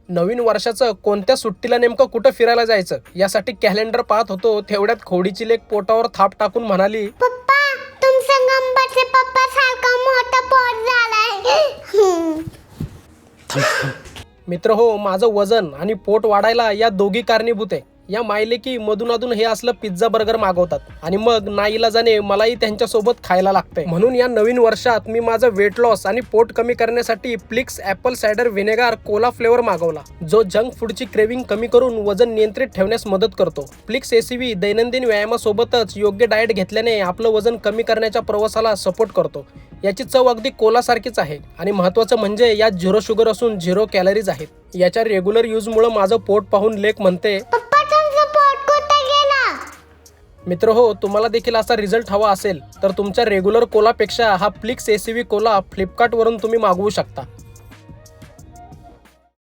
नवीन वर्षाचं कोणत्या सुट्टीला नेमकं कुठं फिरायला जायचं यासाठी कॅलेंडर पाहत होतो, तेवढ्यात खोडीची लेक पोटावर थाप टाकून म्हणाली, पप्पा तुमचा गंबाचे पप्पा सारखा मोठा पोट झालाय. मित्र हो, माझं वजन आणि पोट वाढायला या दोघी कारणीभूत आहे. या मायलेकी मधून हे असलं पिझ्झा बर्गर मागवतात आणि मग नाईलाजाने मलाही त्यांच्यासोबत खायला लागतंय. म्हणून या नवीन वर्षात मी माझं वेट लॉस आणि पोट कमी करण्यासाठी प्लिक्स ॲपल सायडर व्हिनेगार कोला फ्लेवर मागवला, जो जंक फूडची क्रेविंग कमी करून वजन नियंत्रित ठेवण्यास मदत करतो. प्लिक्स एसीव्ही दैनंदिन व्यायामासोबतच योग्य डाएट घेतल्याने आपलं वजन कमी करण्याच्या प्रवासाला सपोर्ट करतो. याची चव अगदी कोलासारखीच आहे आणि महत्त्वाचं म्हणजे यात 0 शुगर असून 0 कॅलरीज आहेत. याच्या रेग्युलर यूजमुळे माझं पोट पाहून लेक म्हणते, पप्पा तुमचं पोट कुठे गेला? मित्र हो, तुम्हाला देखील असा रिझल्ट हवा असेल तर तुमच्या रेग्युलर कोलापेक्षा हा प्लिक्स एसीव्ही कोला फ्लिपकार्टवरून तुम्ही मागवू शकता.